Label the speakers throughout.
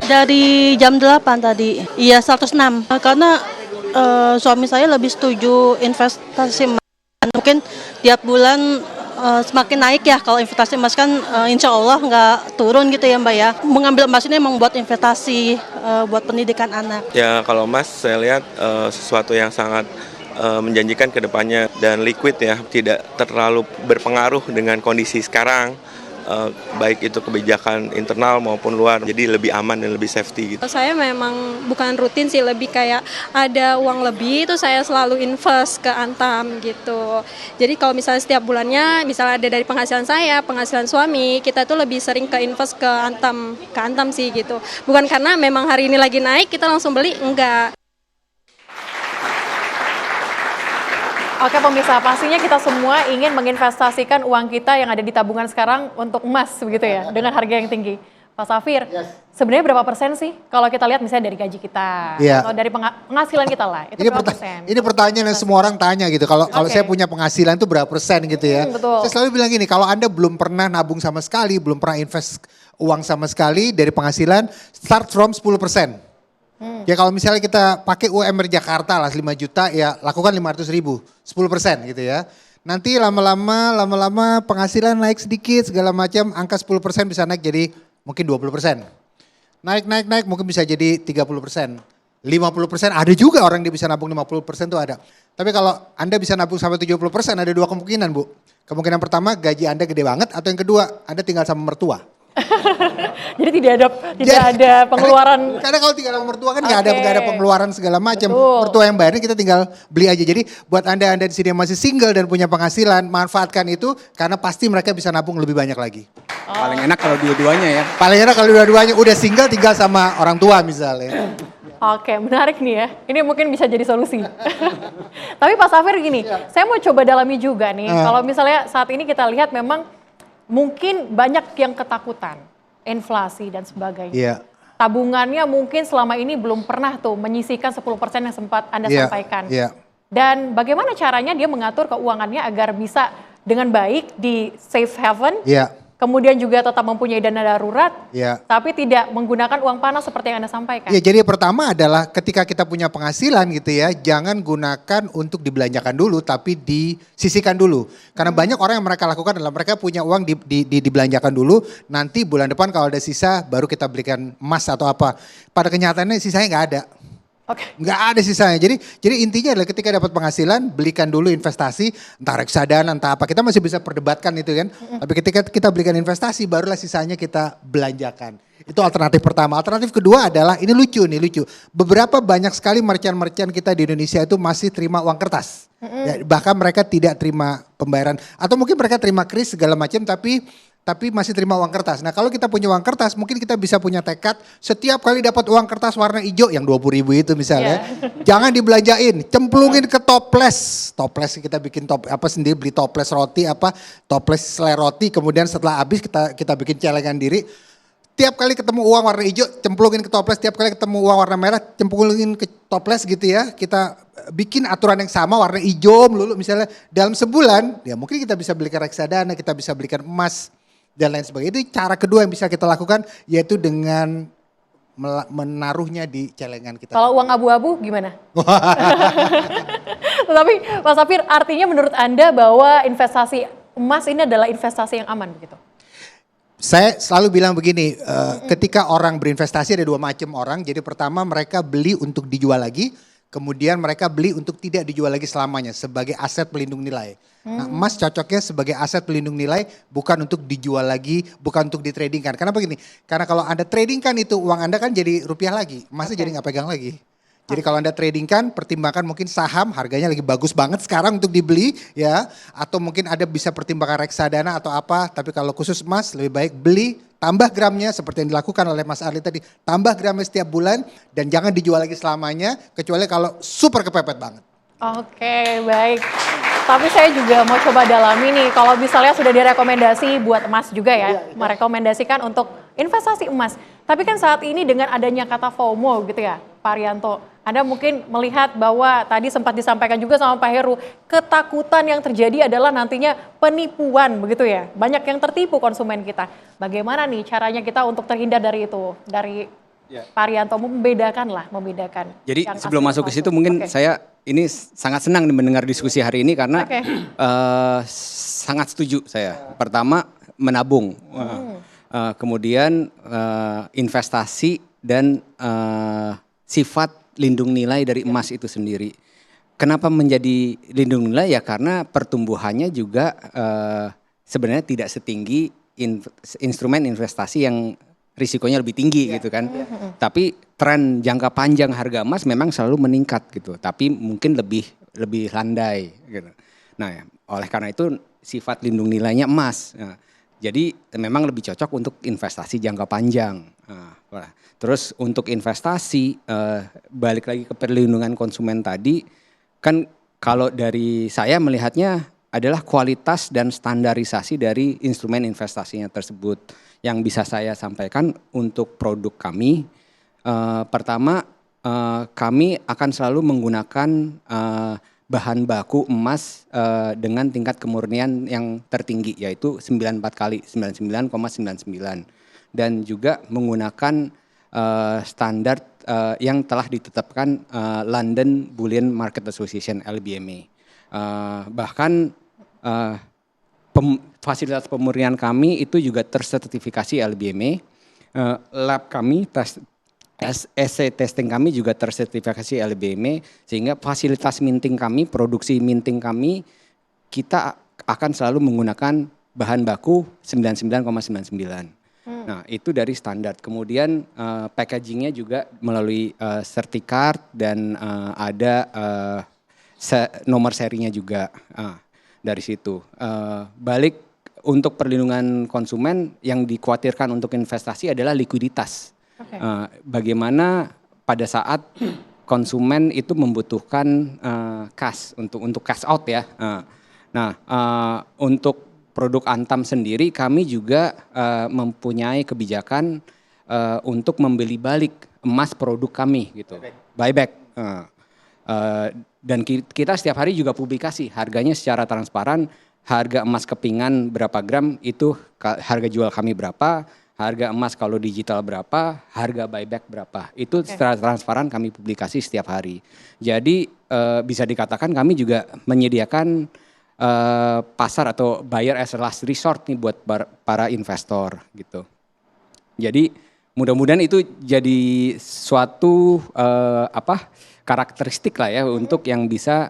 Speaker 1: Dari jam 8 tadi. Iya 106. Karena suami saya lebih setuju investasi emas. Mungkin tiap bulan semakin naik ya kalau investasi emas kan insya Allah nggak turun gitu ya Mbak ya. Mengambil emas ini memang buat investasi, buat pendidikan anak.
Speaker 2: Ya kalau emas saya lihat sesuatu yang sangat menjanjikan ke depannya dan liquid ya, tidak terlalu berpengaruh dengan kondisi sekarang, baik itu kebijakan internal maupun luar, jadi lebih aman dan lebih safety gitu.
Speaker 3: Saya memang bukan rutin sih, lebih kayak ada uang lebih itu saya selalu invest ke Antam gitu. Jadi kalau misalnya setiap bulannya, misalnya ada dari penghasilan saya, penghasilan suami, kita tuh lebih sering ke invest ke Antam sih gitu. Bukan karena memang hari ini lagi naik kita langsung beli, enggak.
Speaker 4: Oke pemirsa, pastinya kita semua ingin menginvestasikan uang kita yang ada di tabungan sekarang untuk emas begitu ya, dengan harga yang tinggi. Pak Safir, sebenarnya berapa persen sih kalau kita lihat misalnya dari gaji kita atau dari penghasilan kita lah, itu berapa persen?
Speaker 5: Ini pertanyaan yang semua orang tanya gitu, kalau saya punya penghasilan itu berapa persen gitu ya.
Speaker 4: Betul.
Speaker 5: Saya selalu bilang gini, kalau Anda belum pernah nabung sama sekali, belum pernah invest uang sama sekali dari penghasilan, start from 10%. Ya kalau misalnya kita pakai UMR Jakarta lah 5 juta ya lakukan 500.000, 10% gitu ya. Nanti lama-lama penghasilan naik sedikit segala macam, angka 10% bisa naik jadi mungkin 20%. Naik mungkin bisa jadi 30%. 50% ada juga orang dia bisa nabung 50% tuh ada. Tapi kalau Anda bisa nabung sampai 70% ada dua kemungkinan Bu. Kemungkinan pertama gaji Anda gede banget atau yang kedua Anda tinggal sama mertua.
Speaker 4: Jadi tidak ada pengeluaran.
Speaker 5: Karena kalau tinggal sama mertua kan nggak ada pengeluaran segala macam. Mertua yang bayarin kita tinggal beli aja. Jadi buat anda di sini yang masih single dan punya penghasilan, manfaatkan itu karena pasti mereka bisa nabung lebih banyak lagi.
Speaker 6: Paling enak kalau dua-duanya ya.
Speaker 5: Paling enak kalau dua-duanya udah single tinggal sama orang tua misalnya.
Speaker 4: Oke, menarik nih ya. Ini mungkin bisa jadi solusi. Tapi Pak Safir gini, saya mau coba dalami juga nih. Kalau misalnya saat ini kita lihat memang mungkin banyak yang ketakutan, inflasi dan sebagainya.
Speaker 5: Iya.
Speaker 4: Tabungannya mungkin selama ini belum pernah tuh menyisihkan 10% yang sempat Anda sampaikan.
Speaker 5: Iya.
Speaker 4: Dan bagaimana caranya dia mengatur keuangannya agar bisa dengan baik di safe haven, kemudian juga tetap mempunyai dana darurat, tapi tidak menggunakan uang panas seperti yang Anda sampaikan.
Speaker 5: Ya, jadi pertama adalah ketika kita punya penghasilan gitu ya, jangan gunakan untuk dibelanjakan dulu, tapi disisihkan dulu. Karena banyak orang yang mereka lakukan adalah mereka punya uang dibelanjakan dulu, nanti bulan depan kalau ada sisa baru kita belikan emas atau apa. Pada kenyataannya sisanya nggak ada. Nggak ada sisanya. Jadi intinya adalah ketika dapat penghasilan, belikan dulu investasi, entah reksadana, entah apa. Kita masih bisa perdebatkan itu kan. Tapi ketika kita belikan investasi, barulah sisanya kita belanjakan. Itu alternatif pertama. Alternatif kedua adalah, ini lucu. Beberapa banyak sekali merchant-merchant kita di Indonesia itu masih terima uang kertas. Ya, bahkan mereka tidak terima pembayaran. Atau mungkin mereka terima kris segala macam tapi masih terima uang kertas. Nah kalau kita punya uang kertas mungkin kita bisa punya tekad setiap kali dapat uang kertas warna hijau yang 20.000 itu misalnya. Jangan dibelanjain, cemplungin ke toples. Toples kita bikin sendiri, beli toples roti toples selai roti, kemudian setelah habis kita bikin celengan diri. Tiap kali ketemu uang warna hijau cemplungin ke toples, tiap kali ketemu uang warna merah cemplungin ke toples gitu ya. Kita bikin aturan yang sama warna hijau melulu misalnya dalam sebulan ya mungkin kita bisa belikan reksadana, kita bisa belikan emas dan lain sebagainya. Itu cara kedua yang bisa kita lakukan yaitu dengan menaruhnya di celengan kita.
Speaker 4: Kalau uang abu-abu gimana? Tapi Pak Safir artinya menurut Anda bahwa investasi emas ini adalah investasi yang aman begitu?
Speaker 5: Saya selalu bilang begini, ketika orang berinvestasi ada dua macam orang. Jadi pertama mereka beli untuk dijual lagi. Kemudian mereka beli untuk tidak dijual lagi selamanya sebagai aset pelindung nilai. Nah, emas cocoknya sebagai aset pelindung nilai bukan untuk dijual lagi, bukan untuk ditradingkan. Kenapa gini? Karena kalau Anda tradingkan itu uang Anda kan jadi rupiah lagi, emasnya jadi nggak pegang lagi. Jadi kalau Anda tradingkan, pertimbangkan mungkin saham harganya lagi bagus banget sekarang untuk dibeli ya. Atau mungkin ada bisa pertimbangkan reksadana atau apa. Tapi kalau khusus emas lebih baik beli, tambah gramnya seperti yang dilakukan oleh Mas Arli tadi. Tambah gramnya setiap bulan dan jangan dijual lagi selamanya. Kecuali kalau super kepepet banget.
Speaker 4: Oke baik. Tapi saya juga mau coba dalami nih. Kalau misalnya sudah direkomendasi buat emas juga ya. Merekomendasikan untuk investasi emas. Tapi kan saat ini dengan adanya kata FOMO gitu ya Pak Arianto. Anda mungkin melihat bahwa tadi sempat disampaikan juga sama Pak Heru, ketakutan yang terjadi adalah nantinya penipuan begitu ya. Banyak yang tertipu konsumen kita. Bagaimana nih caranya kita untuk terhindar dari itu, dari Pak Arianto membedakan.
Speaker 6: Jadi
Speaker 4: yang
Speaker 6: sebelum
Speaker 4: asli
Speaker 6: masuk ke
Speaker 4: palsu.
Speaker 6: situ mungkin
Speaker 4: Oke.
Speaker 6: saya ini sangat senang mendengar diskusi hari ini karena
Speaker 4: Oke.
Speaker 6: sangat setuju saya. Pertama menabung, kemudian investasi dan sifat lindung nilai dari emas itu sendiri. Kenapa menjadi lindung nilai ya karena pertumbuhannya juga sebenarnya tidak setinggi instrumen investasi yang risikonya lebih tinggi gitu kan. Tapi tren jangka panjang harga emas memang selalu meningkat gitu. Tapi mungkin lebih landai gitu. Nah, oleh karena itu sifat lindung nilainya emas. Nah, jadi memang lebih cocok untuk investasi jangka panjang. Nah, terus untuk investasi balik lagi ke perlindungan konsumen tadi kan kalau dari saya melihatnya adalah kualitas dan standarisasi dari instrumen investasinya tersebut. Yang bisa saya sampaikan untuk produk kami, pertama kami akan selalu menggunakan bahan baku emas dengan tingkat kemurnian yang tertinggi yaitu 94 kali 99,99 dan juga menggunakan standar yang telah ditetapkan London Bullion Market Association LBMA. Bahkan fasilitas pemurnian kami itu juga tersertifikasi LBMA. Lab kami, essay testing kami juga tersertifikasi LBMA sehingga fasilitas minting kami, produksi minting kami kita akan selalu menggunakan bahan baku 99,99. Nah, itu dari standar. Kemudian packagingnya juga melalui sertifikat dan ada nomor serinya juga. Dari situ. Balik untuk perlindungan konsumen yang dikhawatirkan untuk investasi adalah likuiditas.
Speaker 4: Oke.
Speaker 6: Bagaimana pada saat konsumen itu membutuhkan cash untuk cash out ya. Untuk produk Antam sendiri kami juga mempunyai kebijakan untuk membeli balik emas produk kami gitu. Buyback. Dan kita setiap hari juga publikasi harganya secara transparan, harga emas kepingan berapa gram itu harga jual kami berapa, harga emas kalau digital berapa, harga buyback berapa. Itu secara transparan kami publikasi setiap hari. Jadi bisa dikatakan kami juga menyediakan pasar atau buyer as a last resort nih buat para investor gitu. Jadi mudah-mudahan itu jadi suatu karakteristik lah ya untuk yang bisa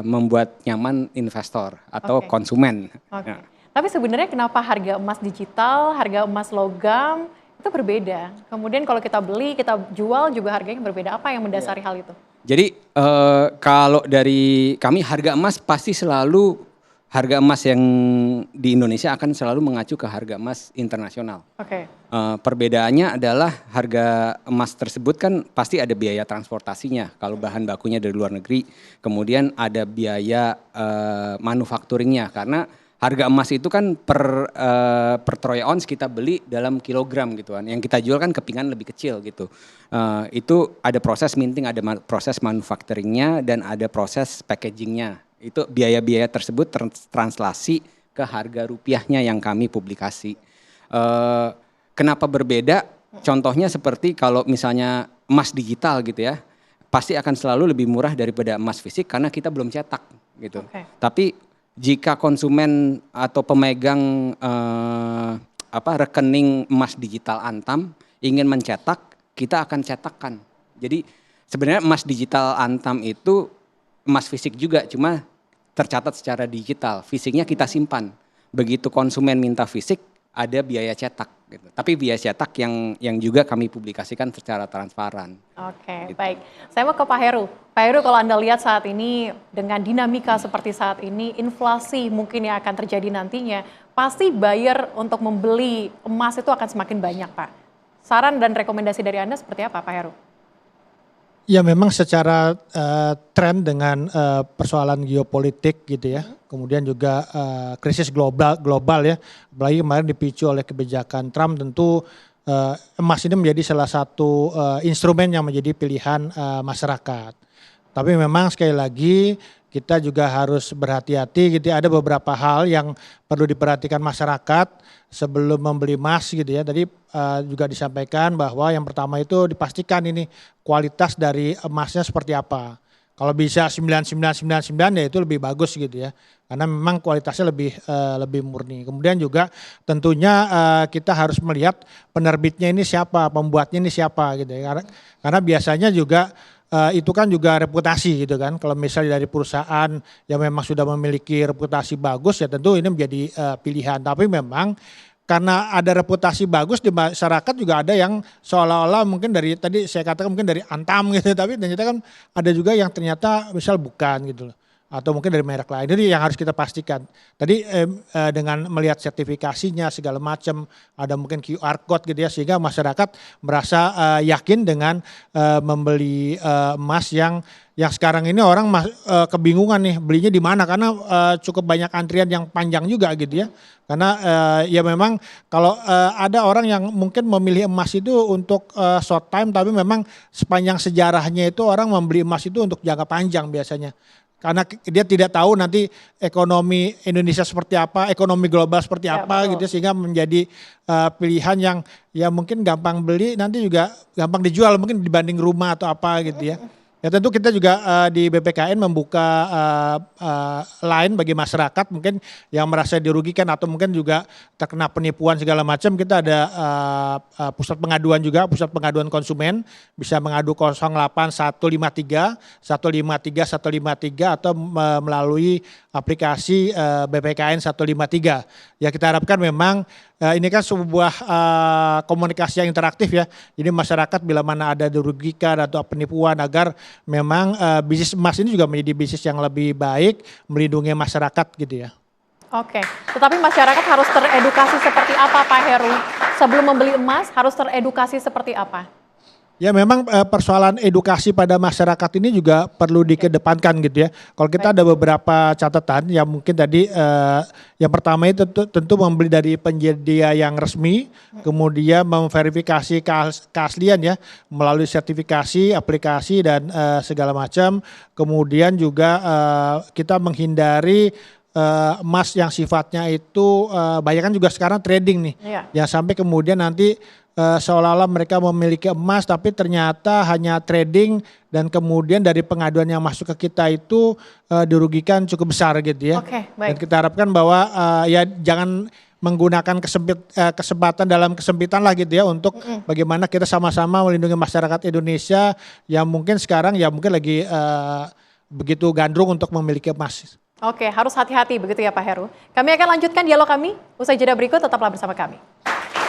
Speaker 6: membuat nyaman investor atau konsumen.
Speaker 4: Oke. Tapi sebenarnya kenapa harga emas digital, harga emas logam itu berbeda? Kemudian kalau kita beli, kita jual juga harganya berbeda. Apa yang mendasari hal itu?
Speaker 6: Jadi kalau dari kami harga emas pasti selalu harga emas yang di Indonesia akan selalu mengacu ke harga emas internasional.
Speaker 4: Oke.
Speaker 6: Perbedaannya adalah harga emas tersebut kan pasti ada biaya transportasinya kalau bahan bakunya dari luar negeri. Kemudian ada biaya manufakturingnya karena harga emas itu kan per troy ounce kita beli dalam kilogram gitu kan. Yang kita jual kan kepingan lebih kecil gitu. Itu ada proses minting, ada proses manufakturingnya dan ada proses packagingnya. Itu biaya-biaya tersebut translasi ke harga rupiahnya yang kami publikasi. Kenapa berbeda? Contohnya seperti kalau misalnya emas digital gitu ya, pasti akan selalu lebih murah daripada emas fisik karena kita belum cetak gitu.
Speaker 4: Oke.
Speaker 6: Tapi jika konsumen atau pemegang rekening emas digital Antam ingin mencetak, kita akan cetakkan. Jadi sebenarnya emas digital Antam itu emas fisik juga, cuma tercatat secara digital. Fisiknya kita simpan. Begitu konsumen minta fisik, ada biaya cetak. Gitu. Tapi biaya cetak yang juga kami publikasikan secara transparan.
Speaker 4: Oke,
Speaker 6: Gitu.
Speaker 4: baik. Saya mau ke Pak Heru. Pak Heru, kalau Anda lihat saat ini dengan dinamika seperti saat ini, inflasi mungkin yang akan terjadi nantinya, pasti buyer untuk membeli emas itu akan semakin banyak, Pak. Saran dan rekomendasi dari Anda seperti apa, Pak Heru?
Speaker 7: Ya memang secara tren dengan persoalan geopolitik gitu ya, kemudian juga krisis global ya, apalagi kemarin dipicu oleh kebijakan Trump, tentu emas ini menjadi salah satu instrumen yang menjadi pilihan masyarakat. Tapi memang sekali lagi kita juga harus berhati-hati gitu ya. Ada beberapa hal yang perlu diperhatikan masyarakat sebelum membeli emas gitu ya. Tadi juga disampaikan bahwa yang pertama itu dipastikan ini kualitas dari emasnya seperti apa. Kalau bisa 9999 ya itu lebih bagus gitu ya. Karena memang kualitasnya lebih murni. Kemudian juga tentunya kita harus melihat penerbitnya ini siapa, pembuatnya ini siapa gitu ya. Karena biasanya juga itu kan juga reputasi gitu kan. Kalau misalnya dari perusahaan yang memang sudah memiliki reputasi bagus ya tentu ini menjadi pilihan. Tapi memang karena ada reputasi bagus di masyarakat juga ada yang seolah-olah mungkin dari tadi saya katakan mungkin dari Antam gitu, tapi ternyata kan ada juga yang ternyata misal bukan gitu loh. Atau mungkin dari merek lain. Jadi yang harus kita pastikan. Tadi dengan melihat sertifikasinya segala macam, ada mungkin QR code gitu ya, sehingga masyarakat merasa yakin dengan membeli emas yang sekarang ini orang kebingungan nih belinya di mana karena cukup banyak antrian yang panjang juga gitu ya. Karena ya memang kalau ada orang yang mungkin memilih emas itu untuk short time, tapi memang sepanjang sejarahnya itu orang membeli emas itu untuk jangka panjang biasanya. Karena dia tidak tahu nanti ekonomi Indonesia seperti apa, ekonomi global seperti apa gitu, sehingga menjadi pilihan yang ya mungkin gampang beli, nanti juga gampang dijual mungkin dibanding rumah atau apa gitu ya. Ya tentu kita juga di BPKN membuka line bagi masyarakat mungkin yang merasa dirugikan atau mungkin juga terkena penipuan segala macam. Kita ada pusat pengaduan juga, pusat pengaduan konsumen, bisa mengadu 08153 153 153 atau melalui aplikasi BPKN 153. Ya kita harapkan memang ini kan sebuah komunikasi yang interaktif ya. Jadi masyarakat bila mana ada dirugikan atau penipuan agar memang bisnis emas ini juga menjadi bisnis yang lebih baik, melindungi masyarakat gitu ya.
Speaker 4: Oke, tetapi masyarakat harus teredukasi seperti apa Pak Heru? Sebelum membeli emas harus teredukasi seperti apa?
Speaker 7: Ya memang persoalan edukasi pada masyarakat ini juga perlu dikedepankan gitu ya. Kalau kita ada beberapa catatan yang mungkin tadi yang pertama itu tentu membeli dari penyedia yang resmi, kemudian memverifikasi keaslian ya melalui sertifikasi, aplikasi dan segala macam. Kemudian juga kita menghindari emas yang sifatnya itu banyak kan juga sekarang trading nih. Yang sampai kemudian nanti seolah-olah mereka memiliki emas tapi ternyata hanya trading dan kemudian dari pengaduan yang masuk ke kita itu dirugikan cukup besar gitu ya. Dan kita harapkan bahwa ya jangan menggunakan kesempatan dalam kesempitan lah gitu ya untuk bagaimana kita sama-sama melindungi masyarakat Indonesia yang mungkin sekarang ya mungkin lagi begitu gandrung untuk memiliki emas.
Speaker 4: Oke, harus hati-hati begitu ya Pak Heru. Kami akan lanjutkan dialog kami usai jeda berikut, tetaplah bersama kami.